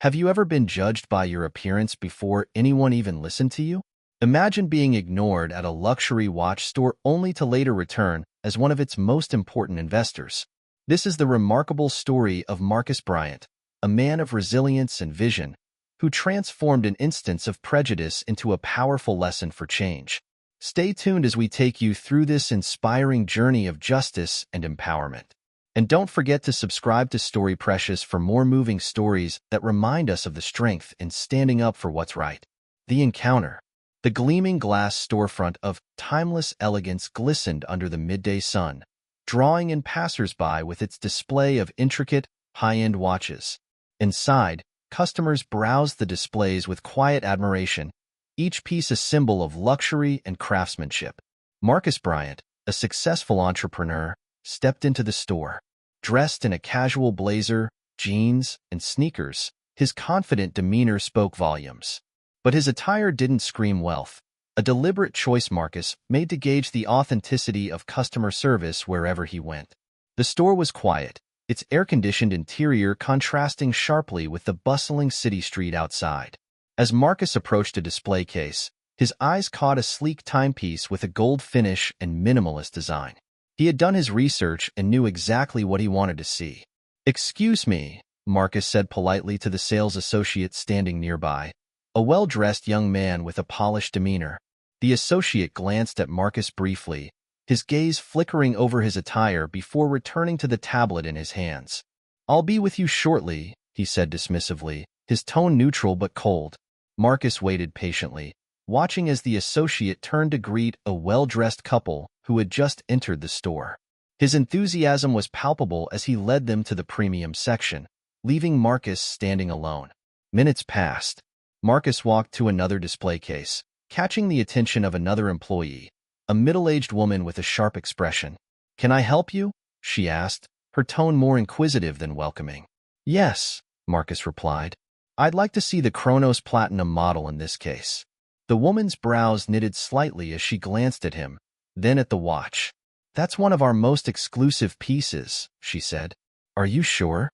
Have you ever been judged by your appearance before anyone even listened to you? Imagine being ignored at a luxury watch store only to later return as one of its most important investors. This is the remarkable story of Marcus Bryant, a man of resilience and vision, who transformed an instance of prejudice into a powerful lesson for change. Stay tuned as we take you through this inspiring journey of justice and empowerment. And don't forget to subscribe to Story Precious for more moving stories that remind us of the strength in standing up for what's right. The encounter. The gleaming glass storefront of timeless elegance glistened under the midday sun, drawing in passers-by with its display of intricate, high-end watches. Inside, customers browsed the displays with quiet admiration, each piece a symbol of luxury and craftsmanship. Marcus Bryant, a successful entrepreneur, stepped into the store. Dressed in a casual blazer, jeans, and sneakers, his confident demeanor spoke volumes. But his attire didn't scream wealth, a deliberate choice Marcus made to gauge the authenticity of customer service wherever he went. The store was quiet, its air-conditioned interior contrasting sharply with the bustling city street outside. As Marcus approached a display case, his eyes caught a sleek timepiece with a gold finish and minimalist design. He had done his research and knew exactly what he wanted to see. "Excuse me," Marcus said politely to the sales associate standing nearby, a well-dressed young man with a polished demeanor. The associate glanced at Marcus briefly, his gaze flickering over his attire before returning to the tablet in his hands. "I'll be with you shortly," he said dismissively, his tone neutral but cold. Marcus waited patiently, watching as the associate turned to greet a well-dressed couple who had just entered the store. His enthusiasm was palpable as he led them to the premium section, leaving Marcus standing alone. Minutes passed. Marcus walked to another display case, catching the attention of another employee, a middle-aged woman with a sharp expression. "Can I help you?" she asked, her tone more inquisitive than welcoming. "Yes," Marcus replied. "I'd like to see the Chronos Platinum model in this case." The woman's brows knitted slightly as she glanced at him, then at the watch. "That's one of our most exclusive pieces," she said. "Are you sure?"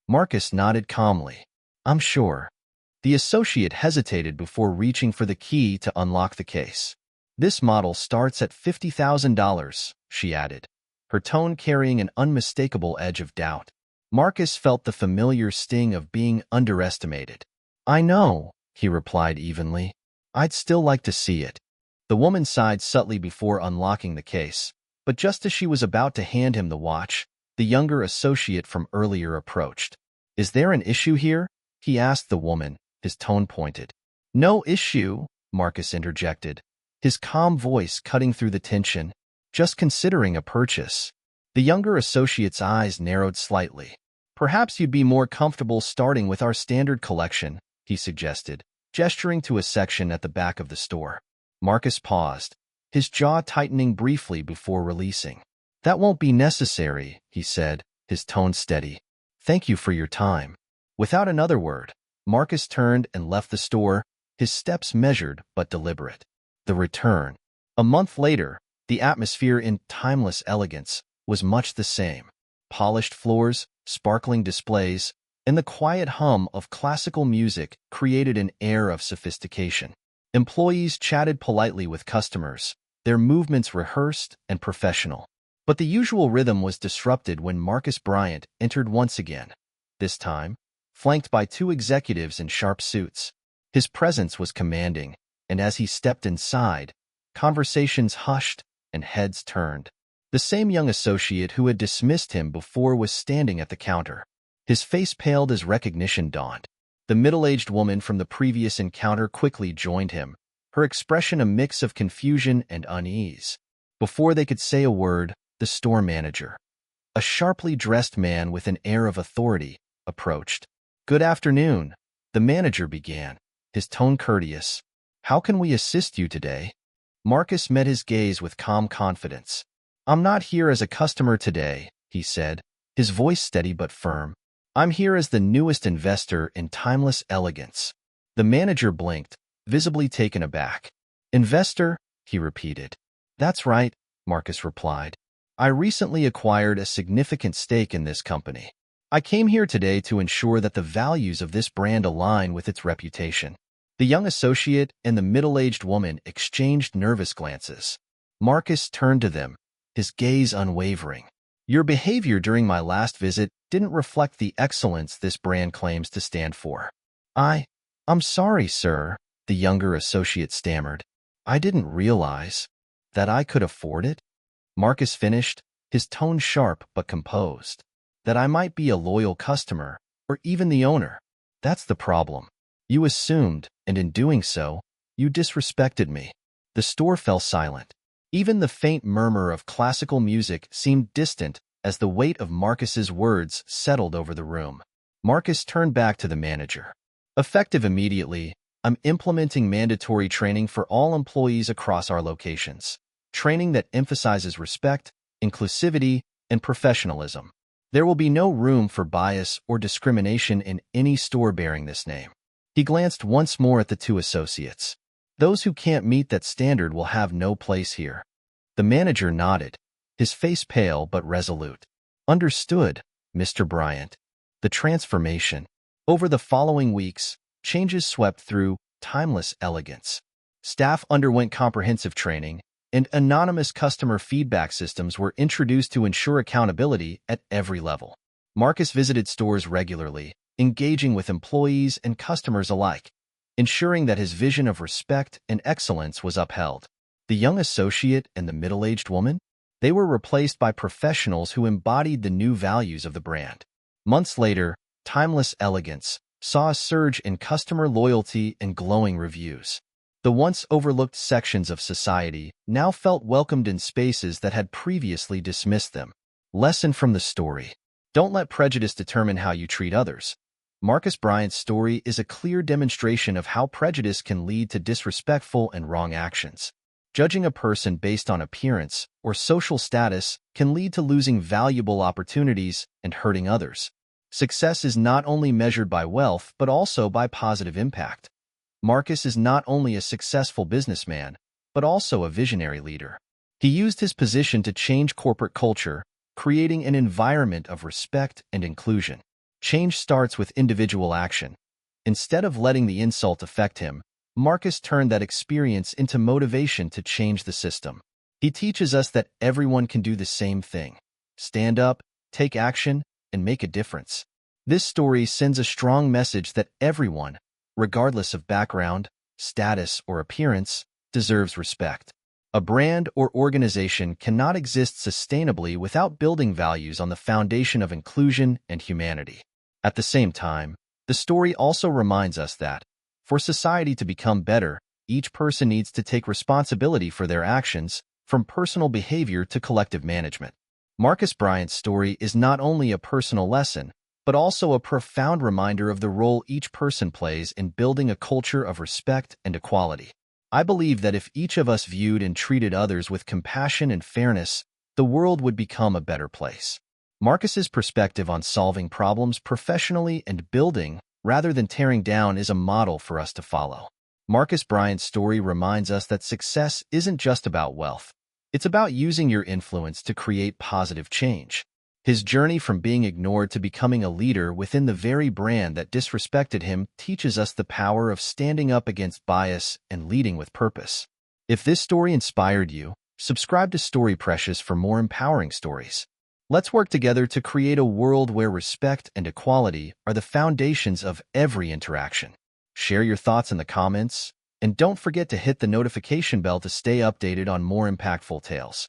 Marcus nodded calmly. "I'm sure." The associate hesitated before reaching for the key to unlock the case. "This model starts at $50,000, she added, her tone carrying an unmistakable edge of doubt. Marcus felt the familiar sting of being underestimated. "I know," he replied evenly. "I'd still like to see it." The woman sighed subtly before unlocking the case, but just as she was about to hand him the watch, the younger associate from earlier approached. "Is there an issue here?" he asked the woman, his tone pointed. "No issue," Marcus interjected, his calm voice cutting through the tension. "Just considering a purchase." The younger associate's eyes narrowed slightly. "Perhaps you'd be more comfortable starting with our standard collection," he suggested, gesturing to a section at the back of the store. Marcus paused, his jaw tightening briefly before releasing. "That won't be necessary," he said, his tone steady. "Thank you for your time." Without another word, Marcus turned and left the store, his steps measured but deliberate. The return. A month later, the atmosphere in timeless elegance was much the same. Polished floors, sparkling displays, and the quiet hum of classical music created an air of sophistication. Employees chatted politely with customers, their movements rehearsed and professional. But the usual rhythm was disrupted when Marcus Bryant entered once again, this time, flanked by two executives in sharp suits. His presence was commanding, and as he stepped inside, conversations hushed and heads turned. The same young associate who had dismissed him before was standing at the counter. His face paled as recognition dawned. The middle-aged woman from the previous encounter quickly joined him, her expression a mix of confusion and unease. Before they could say a word, the store manager, a sharply dressed man with an air of authority, approached. "Good afternoon," the manager began, his tone courteous. "How can we assist you today?" Marcus met his gaze with calm confidence. "I'm not here as a customer today," he said, his voice steady but firm. "I'm here as the newest investor in timeless elegance." The manager blinked, visibly taken aback. "Investor?" he repeated. "That's right," Marcus replied. "I recently acquired a significant stake in this company. I came here today to ensure that the values of this brand align with its reputation. The young associate and the middle-aged woman exchanged nervous glances. Marcus turned to them, his gaze unwavering. Your behavior during my last visit didn't reflect the excellence this brand claims to stand for. I'm sorry, sir, the younger associate stammered. I didn't realize that I could afford it. Marcus finished, his tone sharp but composed. That I might be a loyal customer, or even the owner. That's the problem. You assumed, and in doing so, you disrespected me. The store fell silent. Even the faint murmur of classical music seemed distant as the weight of Marcus's words settled over the room. Marcus turned back to the manager. Effective immediately, I'm implementing mandatory training for all employees across our locations. Training that emphasizes respect, inclusivity, and professionalism. There will be no room for bias or discrimination in any store bearing this name. He glanced once more at the two associates. Those who can't meet that standard will have no place here. The manager nodded, his face pale but resolute. Understood, Mr. Bryant. The transformation. Over the following weeks, changes swept through timeless elegance. Staff underwent comprehensive training, and anonymous customer feedback systems were introduced to ensure accountability at every level. Marcus visited stores regularly, engaging with employees and customers alike, ensuring that his vision of respect and excellence was upheld. The young associate and the middle-aged woman? They were replaced by professionals who embodied the new values of the brand. Months later, timeless elegance saw a surge in customer loyalty and glowing reviews. The once overlooked sections of society now felt welcomed in spaces that had previously dismissed them. Lesson from the story. Don't let prejudice determine how you treat others. Marcus Bryant's story is a clear demonstration of how prejudice can lead to disrespectful and wrong actions. Judging a person based on appearance or social status can lead to losing valuable opportunities and hurting others. Success is not only measured by wealth but also by positive impact. Marcus is not only a successful businessman, but also a visionary leader. He used his position to change corporate culture, creating an environment of respect and inclusion. Change starts with individual action. Instead of letting the insult affect him, Marcus turned that experience into motivation to change the system. He teaches us that everyone can do the same thing. Stand up, take action, and make a difference. This story sends a strong message that everyone, regardless of background, status, or appearance, deserves respect. A brand or organization cannot exist sustainably without building values on the foundation of inclusion and humanity. At the same time, the story also reminds us that, for society to become better, each person needs to take responsibility for their actions, from personal behavior to collective management. Marcus Bryant's story is not only a personal lesson, but also a profound reminder of the role each person plays in building a culture of respect and equality. I believe that if each of us viewed and treated others with compassion and fairness, the world would become a better place. Marcus's perspective on solving problems professionally and building, rather than tearing down, is a model for us to follow. Marcus Bryant's story reminds us that success isn't just about wealth. It's about using your influence to create positive change. His journey from being ignored to becoming a leader within the very brand that disrespected him teaches us the power of standing up against bias and leading with purpose. If this story inspired you, subscribe to Story Precious for more empowering stories. Let's work together to create a world where respect and equality are the foundations of every interaction. Share your thoughts in the comments, and don't forget to hit the notification bell to stay updated on more impactful tales.